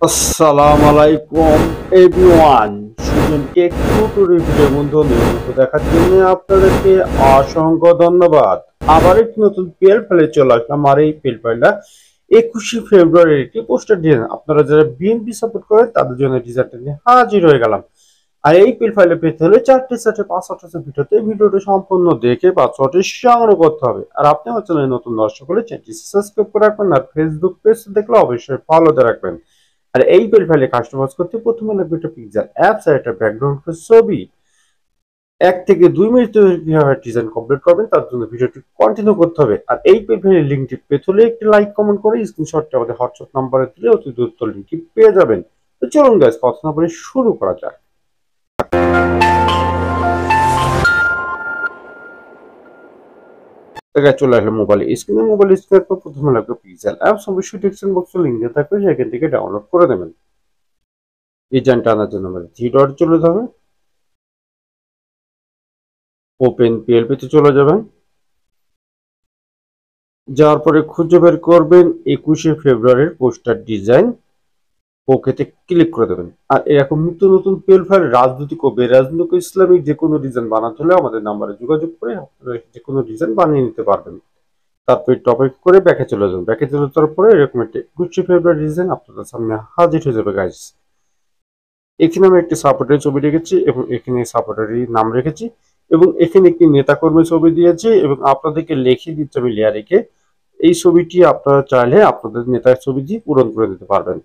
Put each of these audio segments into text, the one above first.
আসসালামু আলাইকুম everyone. Sujan cake টিউটোরিয়ালের বন্ধু নিয়মিত দেখার জন্য আপনাদেরকে অসংখ্য ধন্যবাদ। আবার একটি নতুন পেল ফাইলে চলে আসলাম। আর এই পেল ফাইলটা 21শে ফেব্রুয়ারির একটি পোস্টার ডিজাইন। আপনারা যারা বিএনপি সাপোর্ট করেন তাদের জন্য ডিজাইনটা নিয়ে হাজির হয়ে গেলাম। আর এই পেল ফাইলে পেতে হলে 4টি পাসওয়ার্ড ভিডিওতে ভিডিওটি সম্পূর্ণ দেখে পাসওয়ার্ডটি সংগ্রহ করতে হবে। আর আপনি আমার চ্যানেলে নতুন দর্শক হলে চ্যানেলটি সাবস্ক্রাইব করে রাখবেন। আর ফেসবুক পেজ দেখলে অবশ্যই ফলোতে রাখবেন। আর এই পেল ফাইলে কাস্টমাইজ করতে প্রথমে লাগবে একটা পিক্সেল অ্যাপস আর একটা ব্যাকগ্রাউন্ড ছবি। 1 থেকে 2 মিনিট কিভাবে ডিজাইন কমপ্লিট করবেন তার জন্য ভিডিওটি কন্টিনিউ করতে হবে। আর এই পেল ফাইলের লিঙ্কটি পেতে হলে একটি লাইক কমেন্ট করে স্ক্রিনশটটা আমাদের হোয়াটসঅ্যাপ নাম্বারে দিলে অতি দ্রুত লিঙ্কটি পেয়ে যাবেন। তো চলুন গাইস, কথা না বলে শুরু করা যাক। চলে আসলে মোবাইল স্ক্রিনের পর প্রথমে লাগবে পিক্সেল অ্যাপস। অবশ্যই ডিসক্রিপশন বক্সে লিঙ্ক দেওয়া থাকবে, সেখান থেকে ডাউনলোড করে নেবেন। ডিজাইনটা আনার জন্য আমাদের থ্রি ডট চলে যাবে, ওপেন পিএলপি তে চলে যাবেন। যাওয়ার পরে খুঁজে বের করবেন 21শে ফেব্রুয়ারির পোস্টার ডিজাইন, ওকেতে ক্লিক করে দেবেন। আর এরকম নিত্য নতুন পেল ফাইল রাজনৈতিক ও বেরাজনৈতিক ইসলামিক যে কোনো ডিজাইন বানাতে হলে আমাদের নাম্বারে যোগাযোগ করে আপনারা যে কোনো ডিজাইন বানিয়ে নিতে পারবেন। তারপরে টপিক করে ব্যাকে চলে যাবেন। ব্যাকে চলে যাওয়ার পরে এরকম একটা 21শে ফেব্রুয়ারি ডিজাইন আপনাদের সামনে হাজির হয়ে যাবে গাইস। এখানে আমি একটি সাপোর্টের ছবি রেখেছি এবং এখানে সাপোর্টারই নাম রেখেছি এবং এখানে একটি নেতাকর্মীর ছবি দিয়েছি এবং আপনাদেরকে লিখে দিচ্ছি আমি লেয়ারে। এই ছবিটি আপনারা চাইলে আপনাদের নেতার ছবি দিয়ে পূরণ করে দিতে পারবেন।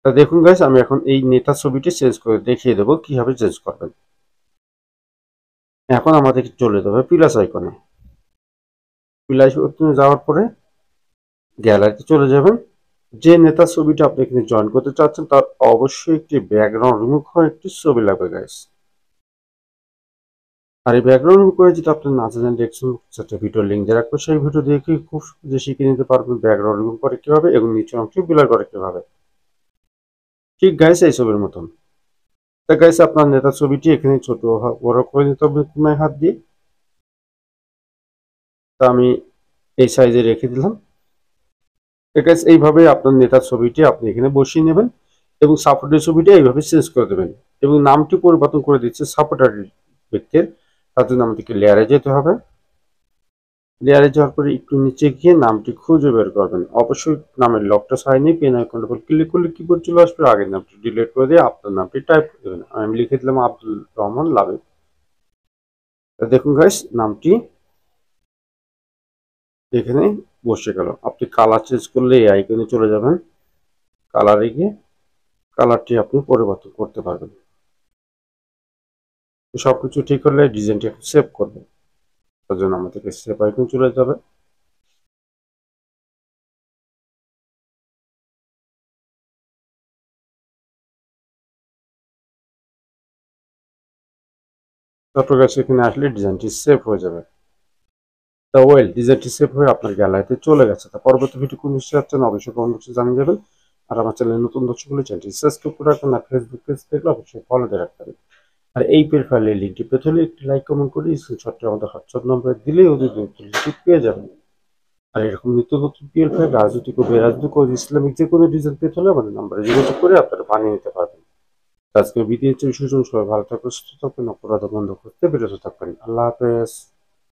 তা দেখুন গাইস, আমি এখন এই নেতার ছবিটি চেঞ্জ করে দেখিয়ে দেবো কিভাবে চেঞ্জ করবেন। এখন আমাদের চলে যাবে প্লাস আইকনে। প্লাস আইকনে যাওয়ার পরে গ্যালারিতে চলে যাবেন। যে নেতার ছবিটা আপনি এখানে জয়েন করতে চাচ্ছেন তার অবশ্যই একটি ব্যাকগ্রাউন্ড রিমুভ করা একটি ছবি লাগবে গাইস। আর এই ব্যাকগ্রাউন্ড করে যদি আপনি না জানেন দেখছেন একটা ভিডিও লিঙ্ক দিয়ে রাখবো, সেই ভিডিও দেখে খুব সহজে শিখে নিতে পারবেন ব্যাকগ্রাউন্ড রিমুভ করে কিভাবে এবং নিচের অংশ ব্লার করে কিভাবে। ঠিক গাইস এই ছবির মতন। তা গাইস আপনার নেতার ছবিটি এখানে ছোট বড় করে নিতে হবে কোনায় হাত দিয়ে। তা আমি এই সাইজে রেখে দিলাম। গাইস এইভাবে আপনার নেতার ছবিটি আপনি এখানে বসিয়ে নেবেন এবং সাপোর্টের ছবিটি এইভাবে চেঞ্জ করে দেবেন এবং নামটি পরিবর্তন করে দিচ্ছে সাপোর্টার ব্যক্তির। তার জন্য আমাদেরকে লেয়ারে যেতে হবে। লেয়ারে যাওয়ার পরে একটু নিচে গিয়ে নামটি খুঁজে বের করবেন। অবশ্যই নামের লকটা সাইনে পেন আইকনের উপর ক্লিক করলে কিবোর্ড চলে আসবে। আগের নামটি ডিলিট করে দিয়ে আপনার নামটি টাইপ করে দেবেন। আমি লিখে দিলাম আব্দুল রহমান লাবিব। দেখুন গাইস নামটি এখানে বসে গেল। আপনি কালার চেঞ্জ করলে এই আইকনে চলে যাবেন, কালারে গিয়ে কালারটি আপনি পরিবর্তন করতে পারবেন। সবকিছু ঠিক হলে ডিজাইনটি এখন সেভ করবেন। তার জন্য আমাদেরকে সেভ আইকন চলে যাবে। তারপর গাছ এখানে আসলে ডিজাইনটি সেভ হয়ে যাবে। তা ওয়েল ডিজাইনটি সেভ হয়ে আপনার গ্যালারিতে চলে গেছে। তা পরবর্তী ভিডিও কোন বিষয়ে যাচ্ছেন অবশ্যই কমেন্ট বক্সে জানিয়ে যাবেন। আর আমার চ্যানেলে নতুন দর্শক হলে চ্যানেলটি সাবস্ক্রাইব করে রাখবেন। আর ফেসবুক পেজ দেখলে অবশ্যই ফলো দিয়ে রাখতে হবে। আর এই পেল ফাইলের লিঙ্কটি পেতে হলে একটি লাইক কমেন্ট করে স্ক্রিনশটটি আমাদের হোয়াটসঅ্যাপ নম্বরে দিলেই ওদের লিঙ্কটি পেয়ে যাবেন। আর এরকম নিত্য নতুন পিএল ফাইল রাজনৈতিক ও বেরাজনৈতিক ও ইসলামিক যে কোনো ডিজাইন পেতে হলে আমাদের নাম্বারে যোগাযোগ করে আপনারা বানিয়ে নিতে পারবেন। আজকে বিদায়, সবাই ভালো থাকবেন, সুস্থ থাকবেন, অপরাধ বন্ধ করতে বিরত থাকবেন। আল্লাহ হাফেজ।